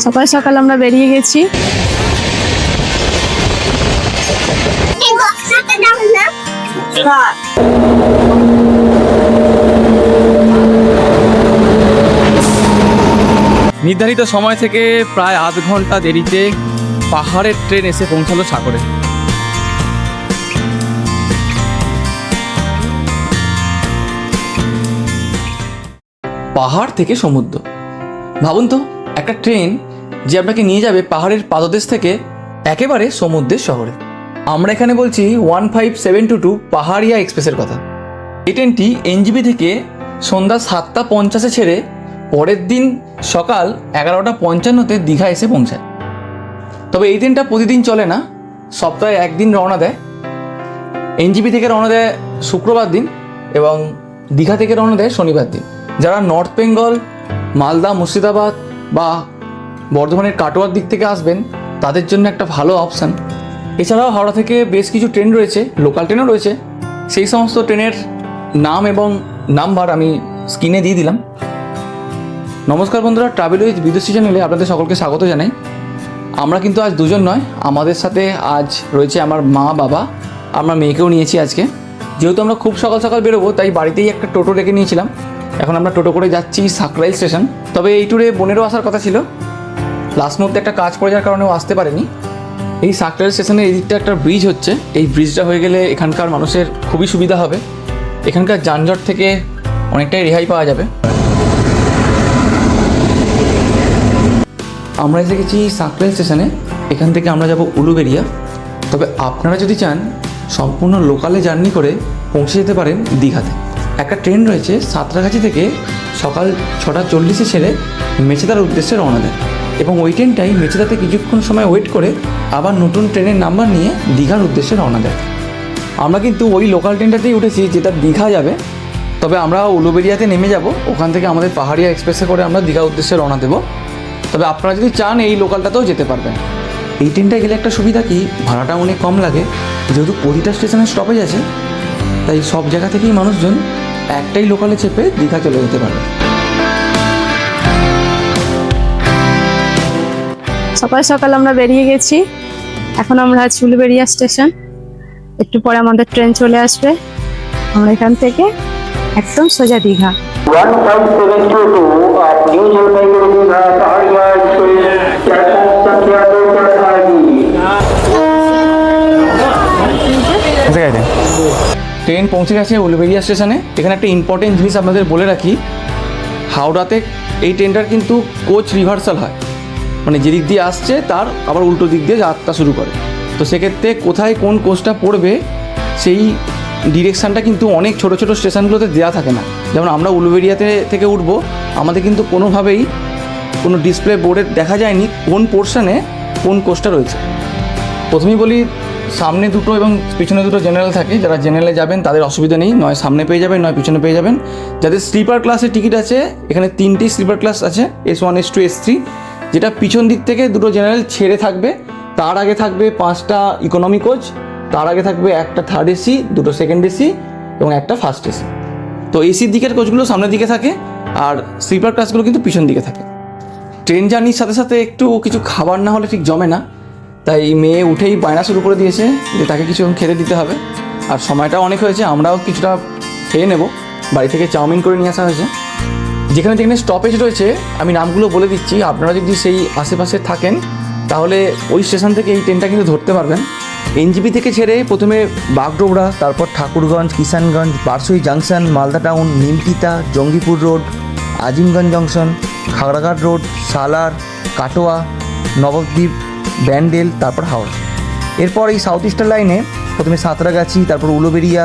সকাল সকাল আমরা বেরিয়ে গেছি। নির্ধারিত সময় থেকে প্রায় আধ ঘন্টা দেরিতে পাহাড়ের ট্রেন এসে পৌঁছালো সাগরে। পাহাড় থেকে সমুদ্র, ভাবুন তো, একটা ট্রেন যে আপনাকে নিয়ে যাবে পাহাড়ের পাদদেশ থেকে একেবারে সমুদ্রের শহরে। আমরা এখানে বলছি 15722 পাহাড়িয়া এক্সপ্রেসের কথা। এই ট্রেনটি এনজিপি থেকে সন্ধ্যা 7:50 ছেড়ে পরের দিন সকাল 11:55 দীঘা এসে পৌঁছায়। তবে এই ট্রেনটা প্রতিদিন চলে না, সপ্তাহে একদিন রওনা দেয়। এনজিপি থেকে রওনা দেয় শুক্রবার দিন এবং দীঘা থেকে রওনা দেয় শনিবার দিন। যারা নর্থ বেঙ্গল, মালদা, মুর্শিদাবাদ বা বর্ধমানের কাটোয়ার দিক থেকে আসবেন তাদের জন্য একটা ভালো অপশান। এছাড়াও হাওড়া থেকে বেশ কিছু ট্রেন রয়েছে, লোকাল ট্রেনও রয়েছে। সেই সমস্ত ট্রেনের নাম এবং নাম্বার আমি স্ক্রিনে দিয়ে দিলাম। নমস্কার বন্ধুরা, ট্রাভেল উইথ বিদেশি চ্যানেলে আপনাদের সকলকে স্বাগত জানাই। আমরা কিন্তু আজ দুজন নয়, আমাদের সাথে আজ রয়েছে আমার মা, বাবা, আমরা মেয়েকেও নিয়েছি আজকে। যেহেতু আমরা খুব সকাল সকাল বেরোবো তাই বাড়িতেই একটা টোটো ডেকে নিয়েছিলাম। এখন আমরা টোটো করে যাচ্ছি সাকরাইল স্টেশন। তবে এই ট্যুরে বোনেরও আসার কথা ছিল, লাস্ট মুহূর্তে একটা কাজ পড়ে যাওয়ার কারণেও আসতে পারেনি। এই সাকরাইল স্টেশনের এই দিকটা একটা ব্রিজ হচ্ছে, এই ব্রিজটা হয়ে গেলে এখানকার মানুষের খুবই সুবিধা হবে, এখানকার যানজট থেকে অনেকটাই রেহাই পাওয়া যাবে। আমরা এসে গেছি সাকরাইল স্টেশনে, এখান থেকে আমরা যাব উলুবেড়িয়া। তবে আপনারা যদি চান সম্পূর্ণ লোকালে জার্নি করে পৌঁছে যেতে পারেন দীঘাতে। একটা ট্রেন রয়েছে সাঁতরাগাছি থেকে সকাল 6:40 ছেড়ে মেচেদার উদ্দেশ্যে রওনা দেয় এবং ওই ট্রেনটাই মেচেদাতে কিছুক্ষণ সময় ওয়েট করে আবার নতুন ট্রেনের নাম্বার নিয়ে দীঘার উদ্দেশ্যে রওনা দেয়। আমরা কিন্তু ওই লোকাল ট্রেনটাতেই উঠেছি যেটা দীঘা যাবে। তবে আমরা উলুবেড়িয়াতে নেমে যাব, ওখান থেকে আমাদের পাহাড়িয়া এক্সপ্রেসে করে আমরা দীঘার উদ্দেশ্যে রওনা দেবো। তবে আপনারা যদি চান এই লোকালটাতেও যেতে পারবেন। এই ট্রেনটায় গেলে একটা সুবিধা কি, ভাড়াটা অনেক কম লাগে। যেহেতু প্রতিটা স্টেশনে স্টপেজ আছে তাই সব জায়গা থেকেই মানুষজন একটাই লোকালে চেপে দীঘা চলে যেতে পারবে। সকাল সকাল আমরা বেরিয়ে গেছি। এখন আমরা আছি উলুবেড়িয়া স্টেশন। একটু পরে আমাদের ট্রেন চলে আসবে। আমরা এখান থেকে একদম সোজা Digha. 15722 of New Jalpaiguri Dikha Pahadia Express platform संख्या 2 पर आएगी। ট্রেন পৌঁছে গেছে উলুবেড়িয়া স্টেশনে। এখানে একটা ইম্পর্টেন্ট জিনিস আপনাদের বলে রাখি, হাওড়াতে এই ট্রেনটার কিন্তু কোচ রিভার্সাল হয়, মানে যেদিক দিয়ে আসছে তার আবার উল্টো দিক দিয়ে যাত্রা শুরু করে। তো সেক্ষেত্রে কোথায় কোন কোচটা পড়বে সেই ডিরেকশানটা কিন্তু অনেক ছোটো ছোটো স্টেশনগুলোতে দেওয়া থাকে না। যেমন আমরা উলুবেড়িয়াতে থেকে উঠবো, আমাদের কিন্তু কোনোভাবেই কোনো ডিসপ্লে বোর্ডে দেখা যায়নি কোন পোর্শনে কোন কোচটা রয়েছে। প্রথমেই বলি, সামনে দুটো এবং পিছনে দুটো জেনারেল থাকে। যারা জেনারেলে যাবেন তাদের অসুবিধা নেই, নয় সামনে পেয়ে যাবেন নয় পিছনে পেয়ে যাবেন। যাদের স্লিপার ক্লাসের টিকিট আছে, এখানে 3টি স্লিপার ক্লাস আছে, S1, S2, S3, যেটা পিছন দিক থেকে দুটো জেনারেল ছেড়ে থাকবে। তার আগে থাকবে 5টা ইকোনমি কোচ, তার আগে থাকবে একটা থার্ড এসি, দুটো সেকেন্ড এসি এবং একটা ফার্স্ট এসি। তো এসির দিকের কোচগুলো সামনের দিকে থাকে আর স্লিপার ক্লাসগুলো কিন্তু পিছন দিকে থাকে। ট্রেন জার্নির সাথে সাথে একটু কিছু খাবার না হলে ঠিক জমে না, তাই মেয়ে উঠেই বায়না শুরু করে দিয়েছে যে তাকে কিছু খেতে দিতে হবে। আর সময়টাও অনেক হয়েছে, আমরাও কিছুটা খেয়ে নেব। বাড়ি থেকে চাউমিন করে নিয়ে আসা হয়েছে। যেখানে যেখানে স্টপেজ রয়েছে আমি নামগুলো বলে দিচ্ছি, আপনারা যদি সেই আশেপাশে থাকেন তাহলে ওই স্টেশন থেকে এই ট্রেনটা কিন্তু ধরতে পারবেন। এনজিপি থেকে ছেড়ে প্রথমে বাগডোগরা, তারপর Thakurganj, Kishanganj, Barsoi junction, Malda town, Nimtita, Jangipur road, Azimganj junction, Khagraghat road, Salar, Katwa, Nabadwip, Bandel, তারপর হাওড়া। এরপর এই সাউথ ইস্টার্ন লাইনে প্রথমে সাঁতরাগাছি, তারপর উলুবেড়িয়া,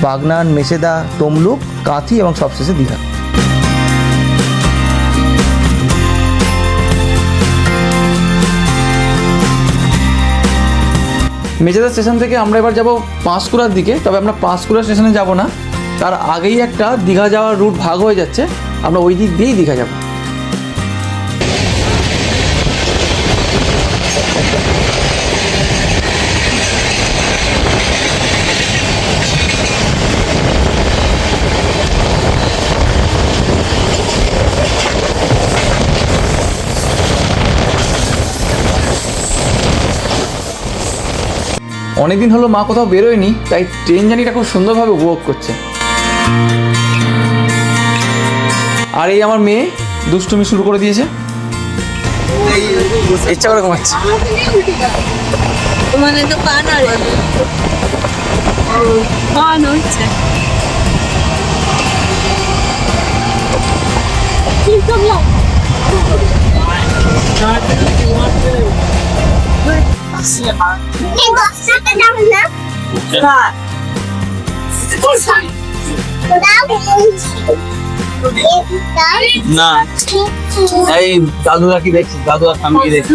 বাগনান, মেচেদা, তমলুক, কাঁথি এবং সবশেষে দীঘা। মেচেদা স্টেশন থেকে আমরা এবার যাব পাঁশকুড়ার দিকে। তবে আমরা পাঁশকুড়া স্টেশনে যাব না, তার আগেই একটা দীঘা যাওয়ার রুট ভাগ হয়ে যাচ্ছে, আমরা ওই দিক দিয়েই দীঘা যাব। অনেকদিন হলো মা কোথাও বেরোয়নি, তাই ট্রেন জার্নিটা খুব সুন্দরভাবে উপভোগ করছে। আর এই আমার মেয়ে দুষ্টুমি শুরু করে দিয়েছে, ইচ্ছা করে ঘুমাচ্ছে। মানে তো কান হচ্ছে। না এই দাদুরা কি দেখছি, দাদুরা আমি কি দেখছি।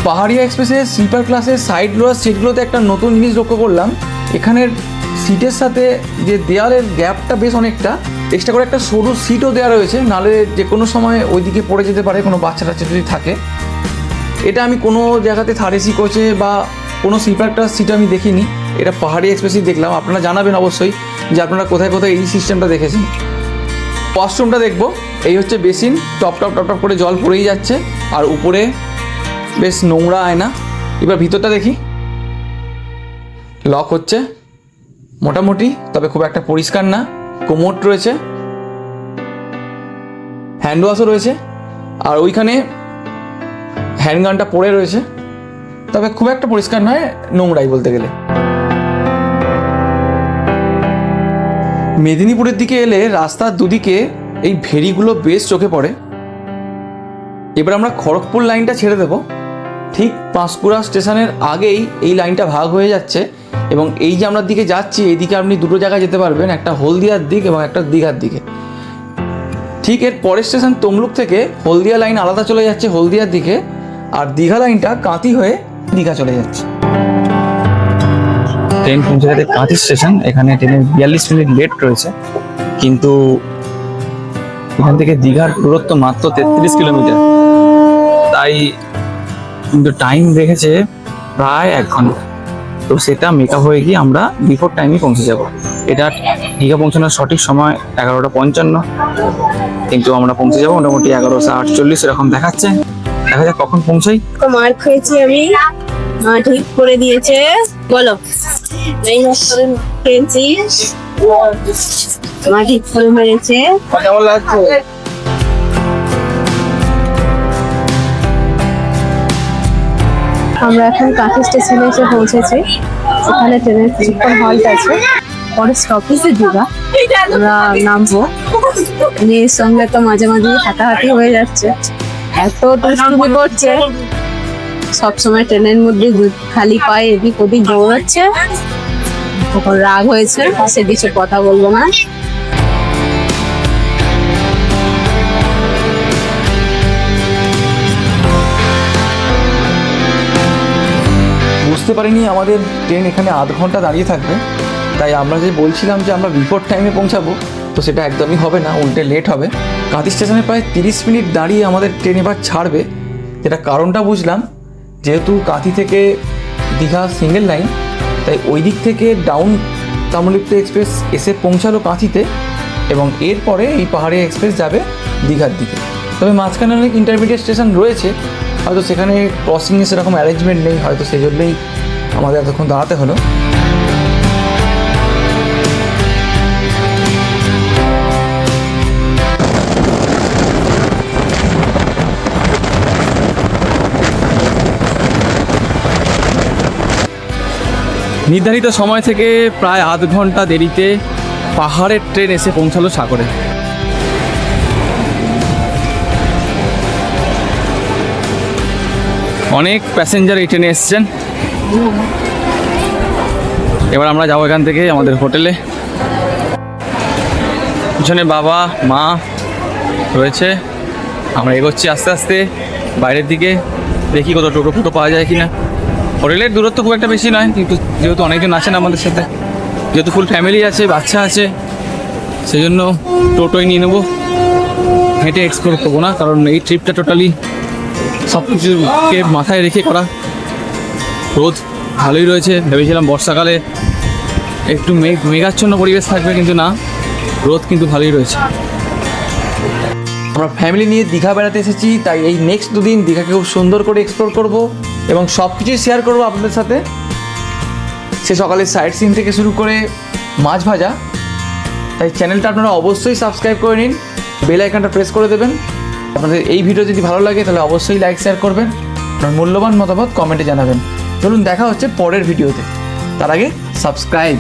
পাহাড়িয়া এক্সপ্রেসের স্লিপার ক্লাসের সাইড লোয়ার সিটগুলোতে একটা নতুন জিনিস লক্ষ্য করলাম। এখানের সিটের সাথে যে দেয়ালের গ্যাপটা বেশ অনেকটা, এক্সট্রা করে একটা সরু সিটও দেওয়া রয়েছে, নাহলে যে কোনো সময় ওইদিকে পড়ে যেতে পারে কোনো বাচ্চা টাচ্চা যদি থাকে। এটা আমি কোনো জায়গাতে থার্ড এসি কোচে বা কোনো স্লিপার ক্লাস সিট আমি দেখিনি, এটা পাহাড়ি এক্সপ্রেসই দেখলাম। আপনারা জানাবেন অবশ্যই যে আপনারা কোথায় কোথায় এই সিস্টেমটা দেখেছেন। ওয়াশরুমটা দেখবো, এই হচ্ছে basin, top top top top করে জল পড়েই যাচ্ছে, আর উপরে বেশ নোংরা আয়না। এবার ভিতরটা দেখি, লক হচ্ছে মোটামুটি, তবে খুব একটা পরিষ্কার না। কোমোড রয়েছে, হ্যান্ড ওয়াশও রয়েছে, আর ওইখানে হ্যান্ডগানটা পড়ে রয়েছে, তবে খুব একটা পরিষ্কার নয়, নোংরাই বলতে গেলে। মেদিনীপুরের দিকে এলে রাস্তার দুদিকে এই ভেরিগুলো বেশ চোখে পড়ে। এবার আমরা খড়গপুর লাইনটা ছেড়ে দেব। ঠিক পাঁশকুড়া স্টেশনের আগেই এই লাইনটা ভাগ হয়ে যাচ্ছে, এবং এই যে আমরা দিকে যাচ্ছি, এইদিকে আপনি দুটো জায়গায় যেতে পারবেন, একটা হলদিয়ার দিক এবং একটা দীঘার দিকে। ঠিক এর পরের স্টেশন তমলুক থেকে হলদিয়া লাইন আলাদা চলে যাচ্ছে হলদিয়ার দিকে, আর দীঘা লাইনটা কাঁথি হয়ে দীঘা চলে যাচ্ছে। ট্রেন পৌঁছে গেছে কাঁথি স্টেশন। এখানে ট্রেনের 42 মিনিট লেট রয়েছে, কিন্তু এখান থেকে দীঘার দূরত্ব মাত্র 33 কিলোমিটার, তাই কিন্তু টাইম রেখেছে প্রায় 1 ঘন্টা। তো সেটা মেকআপ হয়ে গিয়ে আমরা বিফোর টাইমে পৌঁছে যাব। এটা দীঘা পৌঁছানোর সঠিক সময় 11:55, কিন্তু আমরা পৌঁছে যাবো মোটামুটি 11:48 এরকম দেখাচ্ছে। দেখা যাক কখন পৌঁছাই। মার খেয়েছি আমি, মা ঠিক করে দিয়েছে। বলো, এই মাত্র খেয়েছি, মা ঠিক করে মেরেছে। কেমন লাগছে? আমরা এখন কাঁথি স্টেশনে এসে পৌঁছেছি। এখানে ট্রেনের কিছুক্ষণ হল্ট আছে, পরে স্টপেজে দীঘা আমরা নামবো। মেয়ের সঙ্গে তো মাঝে মাঝে হাঁটাহাঁটি হয়ে যাচ্ছে, এত দুষ্টুমি করছে, সবসময় ট্রেনের মধ্যে খালি পায়ে এদিক ওদিক দৌড়াচ্ছে। তখন রাগ হয়েছে, সে কিছু কথা বলবো না। বুঝতে পারিনি আমাদের ট্রেন এখানে আধ ঘন্টা দাঁড়িয়ে থাকবে, তাই আমরা যে বলছিলাম যে আমরা বিফোর টাইমে পৌঁছাবো, তো সেটা একদমই হবে না, উল্টে লেট হবে। কাঁথি স্টেশনে প্রায় 30 মিনিট দাঁড়িয়ে আমাদের ট্রেন এবার ছাড়বে। যেটা কারণটা বুঝলাম, যেহেতু কাঁথি থেকে দীঘা সিঙ্গেল লাইন, তাই ওই দিক থেকে ডাউন তাম্রলিপ্ত এক্সপ্রেস এসে পৌঁছালো কাঁথিতে, এবং এরপরে এই পাহাড়ি এক্সপ্রেস যাবে দীঘার দিকে। তবে মাঝখানে অনেক ইন্টারমিডিয়েট স্টেশন রয়েছে, হয়তো সেখানে ক্রসিংয়ে সেরকম অ্যারেঞ্জমেন্ট নেই, হয়তো সেই জন্যই আমাদের এতক্ষণ দাঁড়াতে হলো। নির্ধারিত সময় থেকে প্রায় আধ ঘন্টা দেরিতে পাহাড়ের ট্রেন এসে পৌঁছালো সাগরে। অনেক প্যাসেঞ্জার এই ট্রেনে এসছেন। এবার আমরা যাবো এখান থেকে আমাদের হোটেলে। পিছনে বাবা মা রয়েছে, আমরা এগোচ্ছি আস্তে আস্তে বাইরের দিকে, দেখি কত টোটো ফোটো পাওয়া যায় কিনা। হোটেলের দূরত্ব খুব একটা বেশি নয়, কিন্তু যেহেতু অনেকজন আছেন আমাদের সাথে, যেহেতু ফুল ফ্যামিলি আছে, বাচ্চা আছে, সেই জন্য টোটোই নিয়ে নেবো, হেঁটে এক্সপ্লোর করবো না, কারণ এই ট্রিপটা টোটালি সব কিছুকে মাথায় রেখে করা। রোদ ভালোই রয়েছে, ভেবেছিলাম বর্ষাকালে একটু মেঘাচ্ছন্ন পরিবেশ থাকবে, কিন্তু না, রোদ কিন্তু ভালোই রয়েছে। আমরা ফ্যামিলি নিয়ে দীঘা বেড়াতে এসেছি, তাই এই নেক্সট দুদিন দীঘাকে খুব সুন্দর করে এক্সপ্লোর করব এবং সব কিছুই শেয়ার করবো আপনাদের সাথে। সে সকালে সাইট সিন থেকে শুরু করে মাছ ভাজা। তাই চ্যানেলটা আপনারা অবশ্যই সাবস্ক্রাইব করে নিন, বেল আইকনটা প্রেস করে দেবেন। আপনাদের এই ভিডিও যদি ভালো লাগে তাহলে অবশ্যই লাইক শেয়ার করবেন, আপনার মূল্যবান মতামত কমেন্টে জানাবেন। চলুন দেখা হচ্ছে পরের ভিডিওতে, তার আগে সাবস্ক্রাইব।